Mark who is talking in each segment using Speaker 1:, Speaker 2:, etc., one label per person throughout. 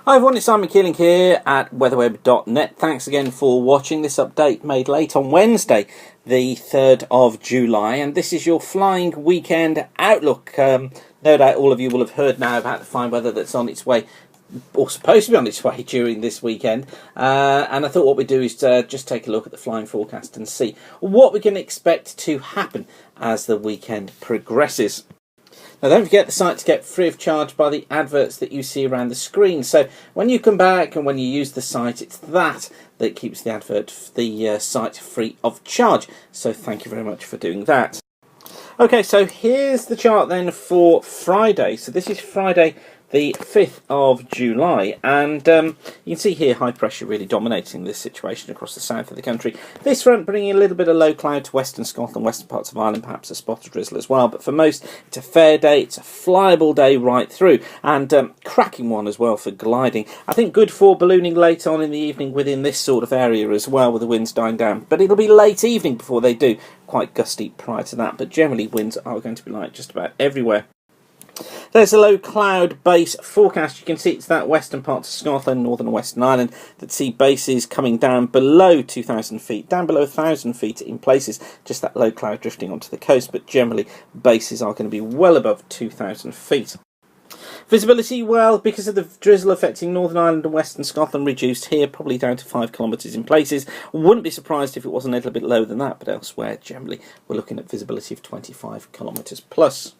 Speaker 1: Hi everyone, it's Simon Keeling here at weatherweb.net. Thanks again for watching this update made late on Wednesday, the 3rd of July, and this is your flying weekend outlook. No doubt all of you will have heard now about the fine weather that's on its way, or supposed to be on its way during this weekend, and I thought what we'd do is just take a look at the flying forecast and see what we can expect to happen as the weekend progresses. Now don't forget the site to get free of charge by the adverts that you see around the screen. So when you come back and when you use the site, it's that keeps the site free of charge. So thank you very much for doing that. Okay, so here's the chart then for Friday. So this is Friday the 5th of July, and you can see here high pressure really dominating this situation across the south of the country. This front bringing a little bit of low cloud to western Scotland, western parts of Ireland, perhaps a spot of drizzle as well, but for most it's a fair day, it's a flyable day right through, and cracking one as well for gliding. I think good for ballooning late on in the evening within this sort of area as well, with the winds dying down, but it'll be late evening before they do, quite gusty prior to that, but generally winds are going to be light just about everywhere. There's a low cloud base forecast. You can see it's that western parts of Scotland, northern and western Ireland that see bases coming down below 2,000 feet, down below 1,000 feet in places, just that low cloud drifting onto the coast, but generally bases are going to be well above 2,000 feet. Visibility, well, because of the drizzle affecting Northern Ireland and Western Scotland, reduced here, probably down to 5 kilometres in places. Wouldn't be surprised if it wasn't a little bit lower than that, but elsewhere, generally, we're looking at visibility of 25 kilometres plus.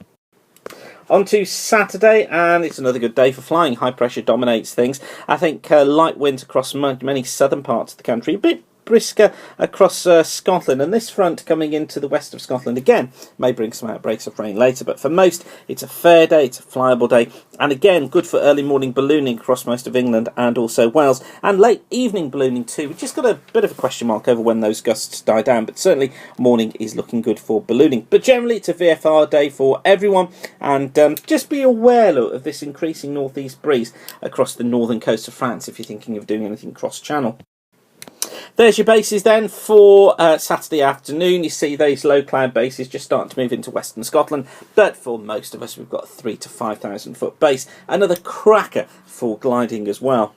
Speaker 1: On to Saturday, and it's another good day for flying. High pressure dominates things. I think light winds across many southern parts of the country, a bit brisker across Scotland, and this front coming into the west of Scotland again may bring some outbreaks of rain later, but for most it's a fair day, it's a flyable day, and again good for early morning ballooning across most of England and also Wales, and late evening ballooning too. We've just got a bit of a question mark over when those gusts die down, but certainly morning is looking good for ballooning. But generally it's a VFR day for everyone, and just be aware of this increasing northeast breeze across the northern coast of France if you're thinking of doing anything cross-channel. There's your bases then for Saturday afternoon. You see those low cloud bases just starting to move into western Scotland, but for most of us we've got a 3,000 to 5,000 foot base. Another cracker for gliding as well.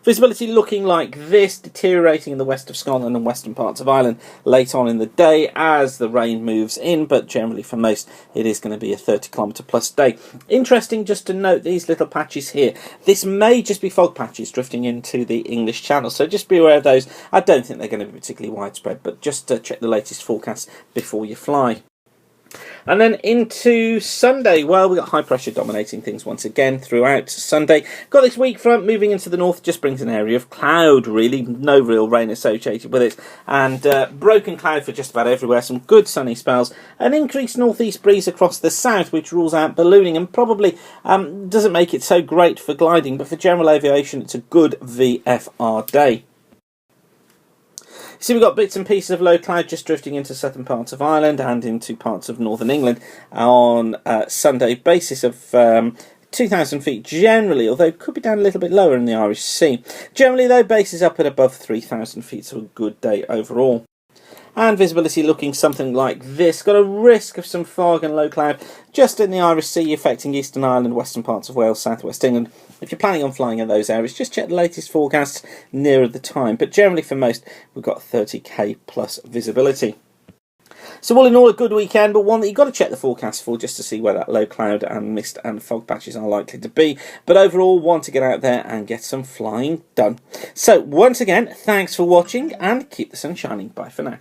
Speaker 1: Visibility looking like this, deteriorating in the west of Scotland and western parts of Ireland late on in the day as the rain moves in, but generally for most it is going to be a 30 kilometre plus day. Interesting just to note these little patches here. This may just be fog patches drifting into the English Channel, so just be aware of those. I don't think they're going to be particularly widespread, but just check the latest forecasts before you fly. And then into Sunday, well, we've got high pressure dominating things once again throughout Sunday. Got this weak front moving into the north, just brings an area of cloud, really. No real rain associated with it. And broken cloud for just about everywhere. Some good sunny spells. An increased northeast breeze across the south, which rules out ballooning and probably doesn't make it so great for gliding. But for general aviation, it's a good VFR day. So we've got bits and pieces of low cloud just drifting into southern parts of Ireland and into parts of northern England on Sunday, basis of 2,000 feet generally, although it could be down a little bit lower in the Irish Sea. Generally though, bases up at above 3,000 feet, so a good day overall. And visibility looking something like this. Got a risk of some fog and low cloud just in the Irish Sea affecting eastern Ireland, western parts of Wales, southwest England. If you're planning on flying in those areas, just check the latest forecasts nearer the time. But generally for most, we've got 30k plus visibility. So all in all, a good weekend, but one that you've got to check the forecast for just to see where that low cloud and mist and fog patches are likely to be. But overall, want to get out there and get some flying done. So once again, thanks for watching and keep the sun shining. Bye for now.